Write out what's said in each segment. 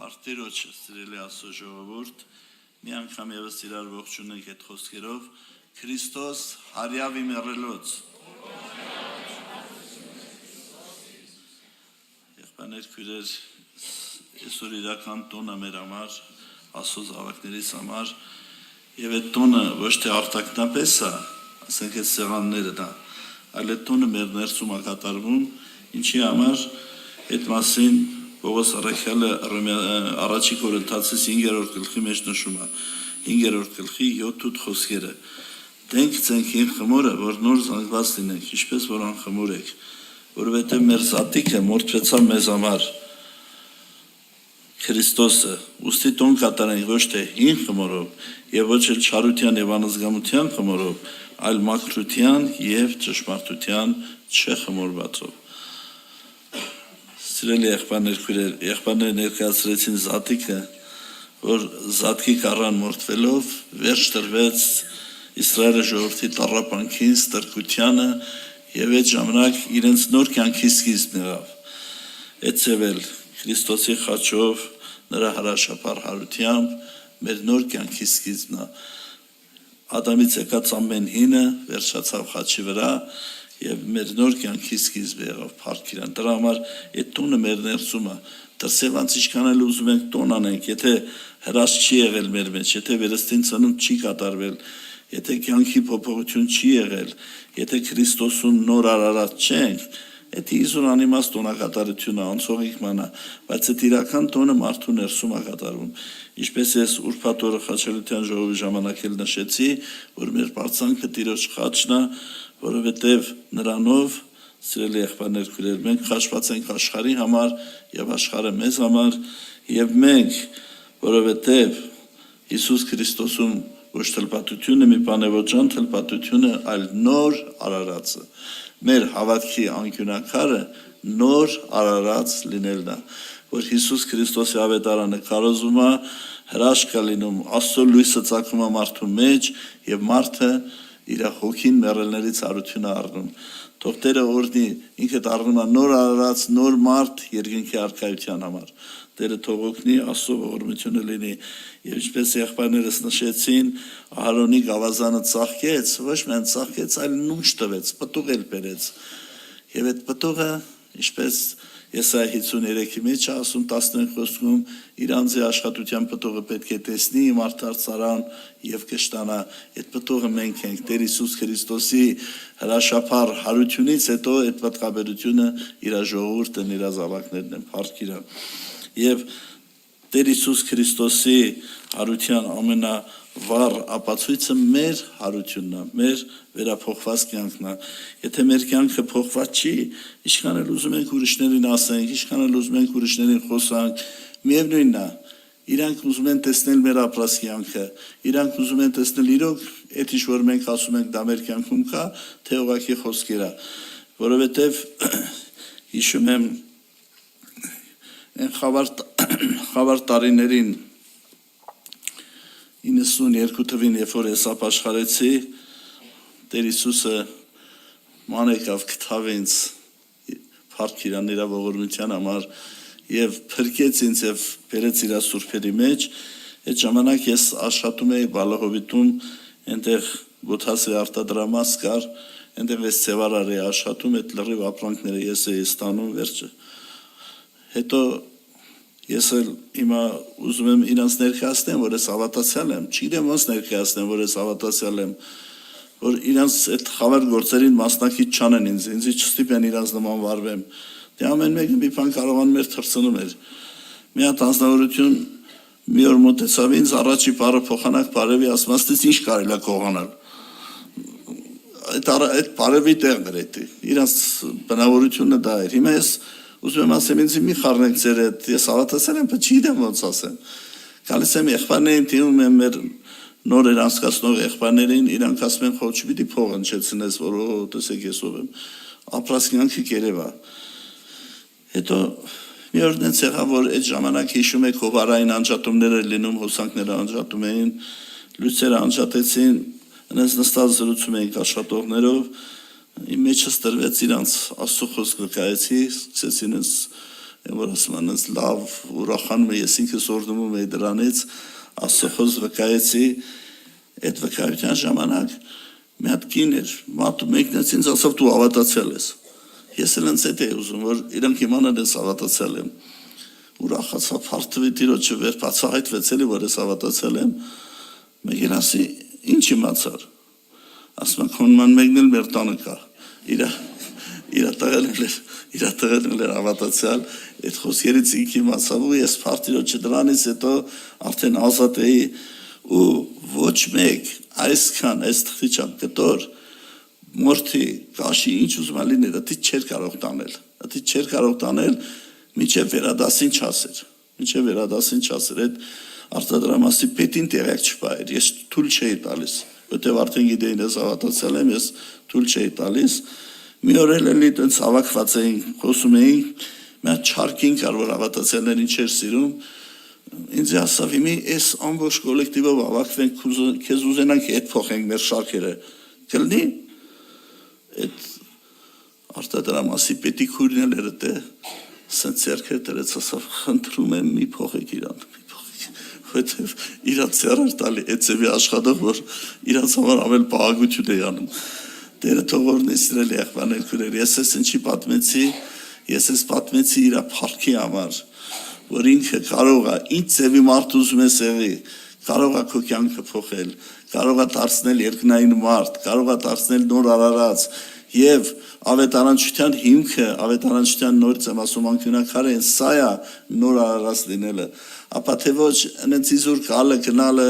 Հարթիրոջ սիրելի Աստծո ժողովուրդ, մի անգամ ևս իրար ողջունենք այդ խոսքերով, Քրիստոս հարյավի մեռելոց։ Եղբայրներ, քույրեր, այսօր իրական տոնը մեր համար, Աստծո զավակներիս համար, եւ այդ տոնը ոչ թե արտակնապես է, ասենք այդ սեղանները դա, այլ այդ տոնը մեր ներսում է կատարվում, ինչի համար այդ մասին Պողոս առաքյալը առաջի Կորինթացիս 5-րդ գլխի մեջ նշում է, 5-րդ գլխի 7 խոսքերը. Դենք ցենքին խմորը, որ նոր զանգված լինենք, ինչպես որ անխմոր եք, որովհետև մեր զատիկը մորթվեցավ մեզ համար Քրիստոսը, ուստի տոն կատարենք ոչ թե հին խմորով եւ ոչ էլ չարության եւ անզգամության խմորով, այլ մաքրության եւ ճշմարտության չխմորվածով։ Սիրելի եղբայրներ, քույրեր, եղբայրները ներկայացրեցին զատիկը, որ զատկի կառան մորթվելով վերջ տրվեց Իսրայելի ժողովրդի տառապանքին, ստրկությանը եւ այդ ժամանակ իրենց նոր կյանքի սկիզբն եղավ։ Էցևել Քրիստոսի խաչով, նրա հրաշափառ հարությամբ մեր նոր կյանքի սկիզբն է։ Ադամից եկած ամեն հինը վերջացավ խաչի վրա եւ մեր նոր կյանքի սկիզբը եղավ փառք Իրան։ Դրա համար այդ տոնը մեր ներսում է։ Դրսևանց ինչքան էլ ուզում ենք տոն անենք, եթե հրաշք չի եղել մեր մեջ, եթե վերստին ծնունդ չի կատարվել, եթե կյանքի փոփոխություն չի եղել, եթե Քրիստոսուն նոր արարած չենք, այդ իզուր անիմաստ տոնակատարությունը անցողիկ մանա, բայց այդ իրական տոնը մարդու ներսում է կատարվում։ Ինչպես ես ուրբաթ օրը խաչելության ժողովի ժամանակ էլ նշեցի, որ մեր բարձանքը Տիրոջ խաչն է, որովհետև նրանով, սիրելի եղբայրներ, քույրեր, մենք խաչված ենք աշխարհի համար եւ աշխարհը մեզ համար եւ մենք, որովհետև Հիսուս Քրիստոսում ոչ թլպատությունը մի բան է, ոչ անթլպատությունը, այլ նոր արարածը։ Մեր հավատքի անկյունակարը նոր արարած լինելն է, որ Հիսուս Քրիստոսի ավետարանը կարոզում է, հրաշք է լինում, Աստծո լույսը ծագում է մարդու մեջ եւ մարդը իր հոգին մեռելներից արություն է առնում։ Թող Տերը օրհնի, ինքը առնում է նոր արարած, նոր մարդ երկինքի արքայության համար։ Տերը թող օգնի, Աստծո ողորմությունը լինի։ Եվ ինչպես եղբայրներս նշեցին, Ահարոնի գավազանը ծաղկեց, ոչ միայն ծաղկեց, այլ նույն տվեց, պտուղ էլ բերեց։ Եվ այդ պտուղը, ինչպես Եսայա 53-ի մեջ ասում 15 խոսքում, իր անձի աշխատության պտուղը պետք է տեսնի, մարդարցարան եւ կշտանա։ Այդ պտուղը մենք ենք, Տեր Հիսուս Քրիստոսի հրաշափառ հարությունից հետո այդ պատկաբերությունը իր ժողովուրդն, իր զավակներն են, փառք Իրան։ Եվ Տեր Հիսուս Քրիստոսի հարության ամենավառ ապացույցը մեր հարությունն է, մեր վերափոխված կյանքն է։ Եթե մեր կյանքը փոխված չի, ինչքան էլ ուզում ենք ուրիշներին ասենք, ինչքան էլ ուզում ենք ուրիշներին խոսանք, միևնույնն է, իրանք ուզում են տեսնել մեր ապրած կյանքը, իրանք ուզում են տեսնել իրոք այդ ինչ որ մենք ասում ենք դա մեր կյանքում կա, թե ուղղակի խոսքեր է, որովհետև հիշում եմ այն խավար տարիներին 92 թվին, երբ որ ես ապաշխարեցի, Տեր Հիսուսը ման եկավ գտավ ինձ, փառք Իրան իր ողորմության համար եւ փրկեց ինձ եւ բերեց իր սուրբերի մեջ։ Այդ ժամանակ ես աշխատում էի Բալահովիտում, այնտեղ Գոթասի արտադրամաս կար, այնտեղ ես ծևարար էի աշխատում, այդ լրիվ ապրանքները ես էի ստանում վերջը։ Հետո ես էլ հիմա ուզում եմ իրանց ներկայացնեմ, որ ես հավատացյալ եմ, չգիտեմ ոնց ներկայացնեմ, որ ես հավատացյալ եմ, որ իրանց այդ խավար գործերին մասնակից չանեն ինձի չստիպեն իրանց նման վարվեմ։ Դե ամեն մեկը մի բան կարողանում էր թռցնում էր։ Մի հատ անձնավորություն մի օր մոտեցավ ինձ, առաջի բառը փոխանակ բարևի ասմաստից ինչ կարելի է կողանալ։ Այդ բարևի տեղն էր դա։ Իրանց բնավորությունը դա էր։ Հիմա ես ուզում եմ ասեմ ինձ մի խառնեք ձեր հետ, ես հավատացել եմ, բայց չգիտեմ ոնց ասեմ։ Գալիս եմ եղբայրներին, դիմում եմ մեր նոր էր անցկացնող եղբայրներին, իրանք ասում են, խո չպիտի փող ընչեցնես, որ տեսեք ես ով եմ։ Ապրած կյանքի կերևա։ Հետո մի օր դենց եղավ, որ այդ ժամանակ հիշում եք հովարային անջատումները լինում, հոսանքները անջատում էին, լույսերը անջատեցին, այնպես նստած զրուցում էինք աշխատողներով, իմ մեջս տրվեց իրանց Աստծո խոսքը կայացի, սկսեցին ինձ որ ասում անց լավ ուրախանում է, ես ինքս օրդում եմ դրանից, Աստծո վկայեցի, այդ վկայության ժամանակ մի հատ կին էր, մատու մեկն է ինձ ասավ դու հավատացել ես։ Ես էլ ինձ էի ուզում, որ իրանք իմանան ես հավատացել եմ։ Ուրախացա, փարթվի Տիրոջը վեր բացահայտվեց էլի, որ ես հավատացել եմ։ Մեկին ասի, ինչ իմացար։ Ասում եմ, քոնման մեկն էլ մեր տանը կա։ Իր տղերն էր հավատացյալ, այդ խոսքերից ինքն իմացավ ու ես Տիրոջը դրանից հետո արդեն ազատ էի ու ոչ մեկ այսքան այս թղթիչան կտոր մորթի կաշի ինչ ուզում է լինել, դա չէր կարող տանել, մինչև վերադասին չասեր, այդ արտադրամասի պետին տեղյակ չպահեր, ես թույլ չէի տալիս, որտեղ արդեն գիտեին ես հավատացել եմ, ես թույլ չէի տալիս, մի օր էլ տենց հավաքված էինք, խոսում էինք, մի չարկին կար, որ հավատացյալներին չէր սիրում, ինձ ասավ իմի, այս ամբողջ կոլեկտիվով հավաքվենք, քեզ ուզենանք հետ փոխենք մեր շարքերը, կլինի, այդ արտադրամասի պետի քույրն էլ էր դե, սենց ձեռքեր դրեց, ասավ, խնդրում եմ մի փոխեք իրան, որտեվ իրանց ձեռեր տալի, այդ ծևի աշխատող, որ իրանց համար ավել պահագություն է անում, դերը թողորն է սիրել եղբաներ քույրեր, ես ես ինչի պատմեցի իր փառքի համար, որ ինքը կարող է, ինչ ծևի մարդ ուզում է սեղի, կարող է քո կյանքը փոխել, կարող է դարձնել երկնային մարդ, կարող է դարձնել նոր արարած եւ ավետարանչության հիմքը, ավետարանչության նորից եմ ասում անկյունակարեն, սա է նոր արարած լինելը, ապա թե ոչ այնց իզուր գալը, գնալը,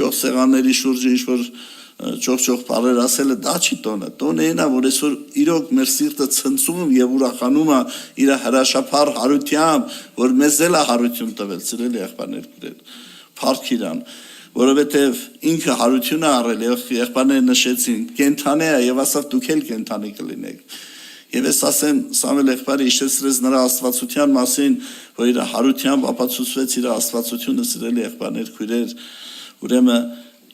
ճոխ սեղանների շուրջը ինչ-որ ճոխ բառեր ասելը, դա չի տոնը էնա, որ այսօր իրոք մեր սիրտը ցնցում եւ ուրախանում է իր հրաշափառ հարությամբ, որ մեզ էլ է հարություն տվել, սիրելի եղբայրներ քույրեր, փառք իրան, որովհետեւ ինքը հարություն է առել, եղբայրները նշեցին, կենթանի է եւ ասավ դուք էլ կենթանի կլինեք։ Եվ ես ասեմ, Սամվել եղբայրը իշեցրեց նրա աստվածության մասին, որ իր հարությամբ ապացուցվեց իր աստվածությունը, սիրելի եղբայրներ քույրեր, ուրեմն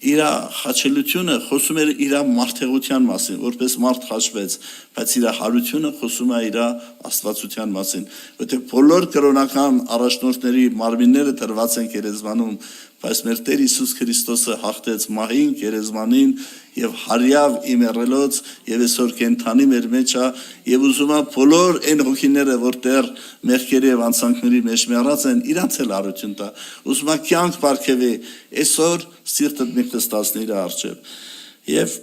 իր խաչելությունը խոսում էր իր մարդեղության մասին, որպես մարդ խաչվեց, բայց իր հարությունը խոսում է իր աստվածության մասին, որտեղ բոլոր կրոնական առաջնորդների մարմինները դրված են գերեզմանում, բայց մեր Տեր Հիսուս Քրիստոսը հաղթեց մահին, գերեզմանին եւ հարյավ իմերելոց եւ այսօր կենթանի մեր մեջ է եւ ուզում է բոլոր այն հոգիները, որ դեռ մեղքերի եւ անցանքների մեջ մեռած են, իրանց էլ հարություն տա, ուզում է կյանք բարգեւի, այսօր սիրտդ մի կստացնի իր առջև եւ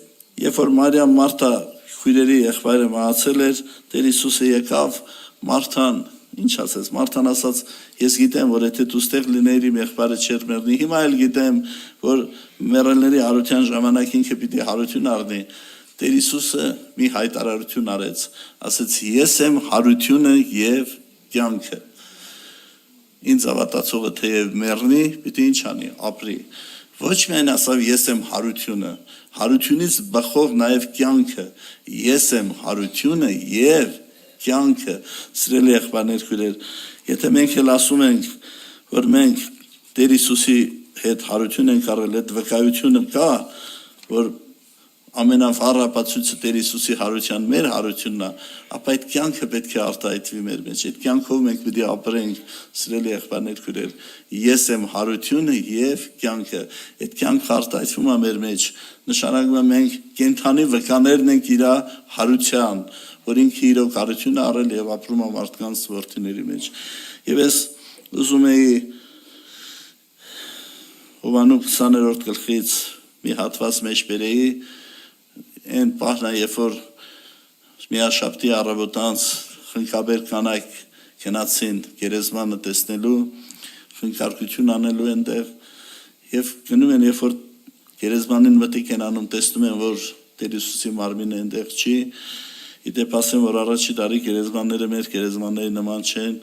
երբ որ Մարիամ Մարթա քույրերի եղբայրը մահացել էր, Տեր Հիսուսը եկավ Մարթան ինչ ասեց, Մարթան ասաց, ես գիտեմ, որ եթե դու ստեղ լինեիր իմ եղբայրը չէր մեռնի, հիմա էլ գիտեմ, որ մեռելների հարության ժամանակ ինքը պիտի հարություն առնի, Տեր Հիսուսը մի հայտարարություն արեց, ասեց, ես եմ հարությունը եւ կյանքը, ինձ հավատացողը թեև մեռնի, պիտի ինչ անի, ապրի, ոչ միայն ասավ, ես եմ հարությունը, հարությունից բխող նաեւ կյանքը, ես եմ հարությունը եւ կյանքը, սիրելի եղբայրներ քույրեր, եթե մենք էլ ասում ենք, որ մենք Տեր Հիսուսի հետ հարություն ենք առել, այդ վկայությունը կա, որ ամենավառ ապացույցը Տեր Հիսուսի հարության մեր հարությունն է, ապա այդ կյանքը պետք է արտահայտվի մեր մեջ, այդ կյանքով մենք պիտի ապրենք, սիրելի եղբայրներ քույրեր, ես եմ հարությունը եւ կյանքը, այդ կյանքը արտահայտվում է մեր մեջ, նշանակում է մենք կենթանի վկաներն ենք իր հարության, որ ինքը իրոք հարություն է առել եւ ապրում է մարդկանց որդիների մեջ։ Եվ ես ուզում էի Հովաննու 20-րդ գլխից մի հատված մեջ բերեի, այն պահն է, երբ որ միաշաբթի առավոտանց խնկաբեր կանայք գնացին գերեզմանը տեսնելու, խնկարկություն անելու այնտեղ եւ գնում են, երբ որ գերեզմանին մտիկ են անում, տեսնում են, որ Տեր Հիսուսի մարմինը այնտեղ չի, իդեպ ասեմ, որ առաջի տարի գերեզմանները մեր գերեզմանների նման չեն,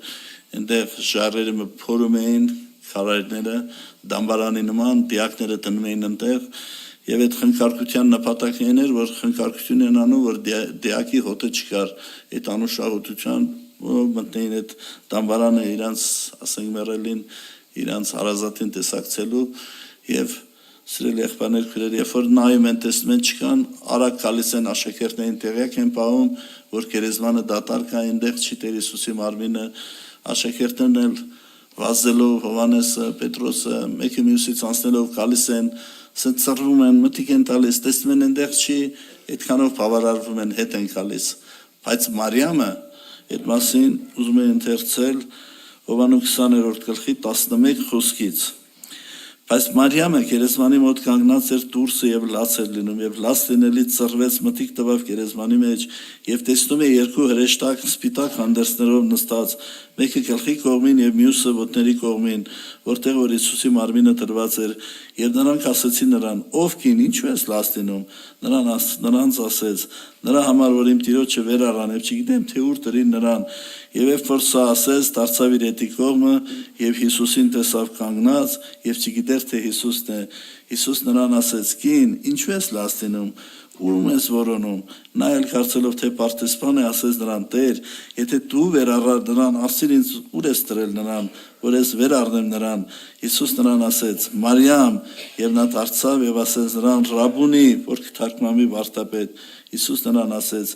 այնտեղ ժայռերը փորում էին, քարայրները, դամբարանի նման, դիակները տնվում էին այնտեղ, եւ այդ խնկարկության նպատակն էր, որ խնկարկություն են անում, որ դիակի հոտը չկար, այդ անուշահոտության մտնեին այդ դամբարանը իրանց, ասենք մեռելին, իրանց հարազատին տեսակցելու եւ սիրելի եղբայրներ քույրեր, երբ որ նայում են տեսնում են չկան, արագ գալիս են աշակերտներին տեղյակ են պահում, որ գերեզմանը դատարկ է, այնտեղ չի Տեր Հիսուսի մարմինը, աշակերտներն էլ վազելով Հովանեսը, Պետրոսը, մեկը մյուսից անցնելով գալիս են, ասեն ծռվում են, մտիկ են տալիս, տեսնում են այնտեղ չի, այդքանով բավարարվում են, հետ են գալիս։ Բայց Մարիամը այդ մասին ուզում է ընթերցել Հովանես 20-րդ գլխի 11 խոսքից։ Բայց Մարիամը գերեզմանի մոտ կանգնած էր դուրսը եւ լաց էր լինում եւ լաց լինելից ծռվեց մտիկ տվավ գերեզմանի մեջ եւ տեսնում է երկու հրեշտակ սպիտակ հանդերձներով նստած, մեկը գլխի կողմին եւ մյուսը ոտների կողմին, որտեղ որ Հիսուսի մարմինը դրված էր, եւ նրանք ասեցին նրան. «Ով կին, ինչու ես լաց լինում»։ Նրանց ասեց. «Նրա համար որ իմ տիրոջը վեր առան եւ չգիտեմ թե ուր դրին նրան»։ Եվ երբ որ սա ասեց, դարձավ իր հետի կողմը եւ Հիսուսին տեսավ կանգնած եւ չգիտեր թե Հիսուսն է։ Հիսուս նրան ասեց. «Կին, ինչու ես լաց լինում, ում ես որոնում»։ Նա էլ կարծելով թե պարտեսպան է, ասեց նրան. «Տեր, եթե դու վեր առար նրան, ասիր ինձ ուր ես դրել նրան, որ ես վեր առնեմ նրան»։ Հիսուս նրան ասեց. «Մարիամ», եւ նա դարձավ եւ ասեց նրան. «Ռաբունի», որ կթարգմանվի վարդապետ։ Հիսուս նրան ասեց.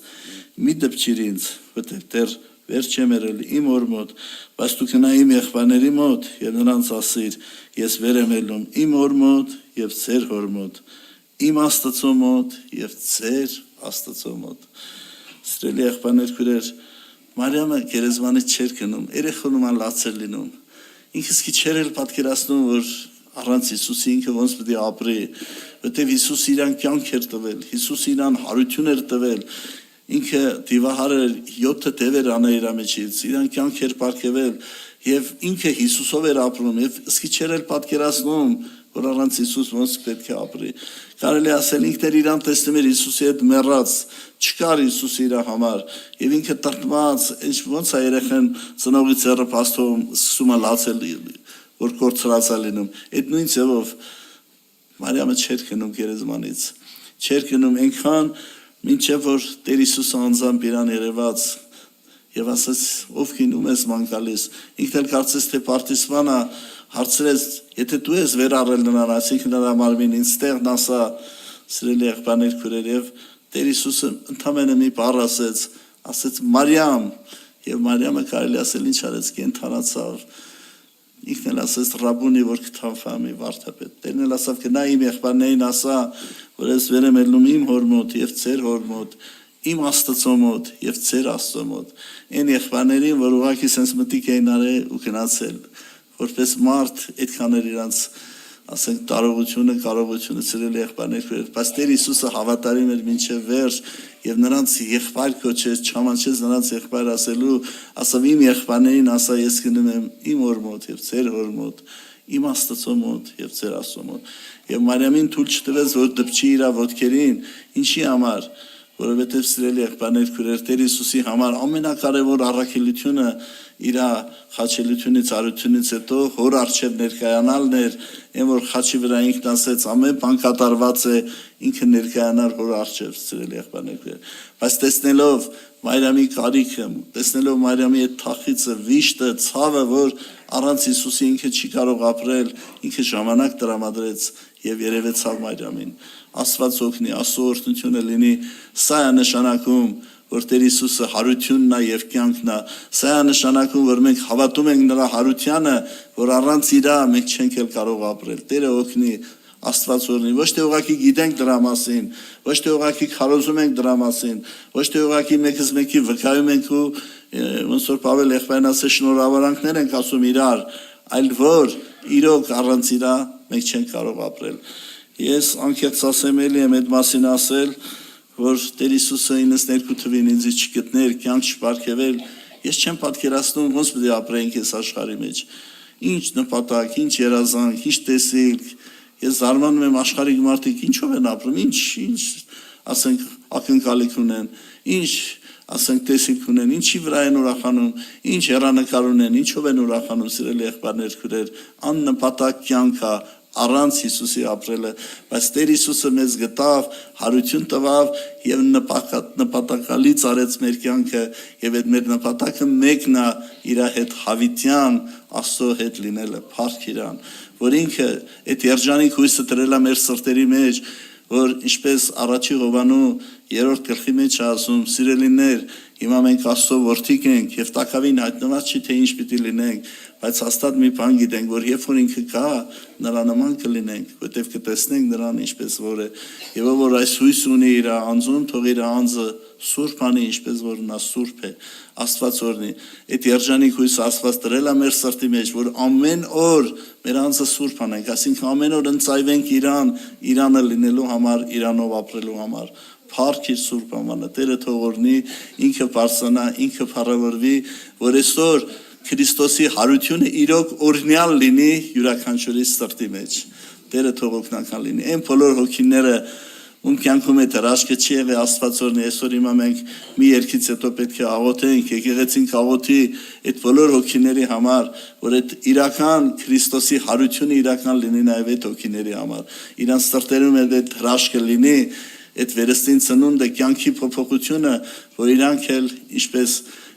«Մի դպչիր ինձ, որտեղ դեռ վեր չեմ ելել իմ օր մոտ, բայց դու գնա իմ եղբայրների մոտ եւ նրանց ասիր. ես վեր եմ ելնում իմ օր մոտ եւ ձեր հոր մոտ, իմ Աստծո մոտ եւ ձեր Աստծո մոտ»։ Սիրելի եղբայրներ, քույրեր, Մարիամը գերեզմանից չէր գնում, երեխոնում լացեր լինում։ Ինքս քիչ չէր էլ պատկերացնում, որ առանց Հիսուսի ինքը ոնց պետք է ապրի, որտեղ Հիսուս իրան կյանք էր տվել, Հիսուս իրան հարություն էր տվել, ինքը դիվահար էր 7 դևեր անել իր մեջից, իրան կյանք էր պարգևել եւ ինքը Հիսուսով էր ապրում եւ իսկի չէր էլ պատկերացնում, որ առանց Հիսուս ոնց պետք է ապրի։ Կարելի ասել ինքն էր իրան տեսնում էր Հիսուսի հետ մեռած, չկար Հիսուս իր համար եւ ինքը տրտմած, ոնց է երեխան ծնողի ձեռը փաստում, սկսում է լացել, որ կորցրած է լինում։ Այդ նույն ձևով Մարիամը չէր գնում գերեզմանից, չէր գնում այնքան մինչև որ Տեր Հիսուսը անձամբ իրան երևաց եւ ասաց. «Ով քինում ես ման գալիս»։ Ինքն էլ կարծես թե պարտիսպանը հարցրեց. «Եթե դու ես վեր առել նրան, այսինքն նրա մարմին ինձ տեղն ասա»։ Սիրելի եղբայրներ, քույրեր, եւ Տեր Հիսուսը ընդամենը մի բառ ասեց Մարիամ, եւ Մարիամը կարելի ասել ինչ արեց, կենթանացավ։ Ինքն էլ ասեց Ռաբունի, որ կթանվամի վարդապետ։ Տերն էլ ասավ գնա իմ եղբայրներին ասա, որ ես վեր եմ ելնում իմ հոր մոտ եւ ձեր հոր մոտ, իմ Աստծո մոտ եւ ձեր Աստծո մոտ։ Այն եղբայրներին, որ ուղղակի sense մտիկ էին արել ու գնացել, որպես մարդ այդքան էր իրանց, ասենք, կարողությունը սիրել եղբայրներ, բայց Տեր Հիսուսը հավատարիմ էր մինչև վերջ եւ նրանց եղբայր կոչեց, չամանչեց նրանց եղբայր ասելու, ասավ իմ եղբայրներին ասա, ես գնում եմ իմ հոր մոտ եւ ձեր հոր մոտ, իմ Աստծո մոտ եւ ձեր Աստծո մոտ։ Եվ Մարիամին թույլ չտվեց, որ դպչի իր ոտքերին, ինչի համար, որովհետև սիրելի եղբայրներ, քույրեր, Տեր Հիսուսի համար ամենակարևոր առաքելությունը իր խաչելությունից, արությունից հետո հոր առջև ներկայանալն էր, այն որ խաչի վրա ինքն ասեց ամեն բան կատարված է, ինքը ներկայանար հոր առջև, սիրելի եղբայրներ, քույրեր։ Բայց տեսնելով Մարիամի կարիքը, տեսնելով Մարիամի այդ թախիծը, վիշտը, ցավը, որ առանց Հիսուսի ինքը չի կարող ապրել, ինքը ժամանակ տրամադրեց եւ երևեցավ Մարիամին։ Աստված օգնի, Աստծո օրհնությունը լինի։ Սա է նշանակում, որ Տեր Հիսուսը հարությունն է եւ կյանքն է։ Սա է նշանակում, որ մենք հավատում ենք նրա հարությանը, որ առանց իրա մենք չենք էլ կարող ապրել։ Տերը օգնի, Աստված օրհնի։ Ոչ թե ուղղակի գիտենք դրա մասին, ոչ թե ուղղակի քարոզում ենք դրա մասին, ոչ թե ուղղակի մեկս մեկի վկայում ենք ու ոնց որ Պավել եղբայրն ասել շնորհավորանքներ ենք ասում իրար, այլ որ իրոք առանց իրա մենք չենք կարող ապրել։ Ես անկեղծ ասեմ էլի եմ այդ մասին ասել, որ Տեր Հիսուսը 92 թվին ինձ չգտներ, կյանք չպարգևել, ես չեմ պատկերացնում ոնց պետք է ապրենք այս աշխարհի մեջ։ Ինչ նպատակ, ինչ երազանք, ինչ տեսիլք։ Ես զարմանում եմ աշխարհի մարդիկ ինչով են ապրում, ինչ ասենք ակնկալիք ունեն, ինչ ասենք տեսիլք ունեն, ինչի վրա են ուրախանում, ինչ հեռանկար ունեն, ինչով են ուրախանում, սիրելի եղբայրներ, քույրեր, աննպատակ կյանք է առանց Հիսուսի ապրելը, բայց Տեր Հիսուսը մեզ գտավ, հարություն տվավ եւ նպատակալից արեց մեր կյանքը եւ այդ մեր նպատակը մեկն է իր հետ հավիտյան Աստծո հետ լինելը, փառք իրան, որ ինքը այդ երջանիկ հույսը դրել է մեր սրտերի մեջ, որ ինչպես առաջի Հովանու 3-րդ գլխի մեջ ասում. սիրելիներ, հիմա մենք Աստծո որդիք ենք եւ տակավին հայտնված չի թե ինչ պիտի լինենք, բայց հաստատ մի բան գիտենք, որ երբ որ ինքը կա, նրա նման կլինենք, որտեվ կտեսնենք նրան ինչպես որ է։ Եվ որ այս հույս ունի իր անձում, թող իր անձը սուրբ անի, ինչպես որ նա սուրբ է, Աստված օրհնի։ Այդ երջանիկ հույսը Աստված դրել է մեր սրտի մեջ, որ ամեն օր մեր անձը սուրբ անենք, այսինքն ամեն օր ընծայվենք իրան, իրանը լինելու համար, իրանով ապրելու համար։ Փառք իր սուրբ անունը, Տերը թող օրհնի, ինքը բարձրանա, ինքը փառավորվի, որ այսօր Քրիստոսի հարությունը իրոք օրհնյալ լինի յուրաքանչյուրի սրտի մեջ։ Տերը թող օգնական լինի։ Այն բոլոր հոգիները, ում կյանքում է հրաշքը չի եղել, Աստված օրհնի, այսօր հիմա մենք մի երգից հետո պետք է աղոթենք, եկեղեցին աղոթի այդ բոլոր հոգիների համար, որ այդ իրական Քրիստոսի հարությունը իրական լինի նաև այդ հոգիների համար։ Իրանց սրտերում այդ հրաշքը լինի, այդ վերստին ծնունդը, կյանքի փոփոխությունը, որ իրանք էլ ինչպես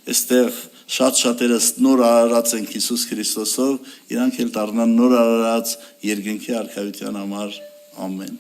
այստեղ շատ շատերս նոր արարած ենք Հիսուս Քրիստոսով, իրանք էլ դառնան նոր արարած երկնքի արքայության համար։ Ամեն։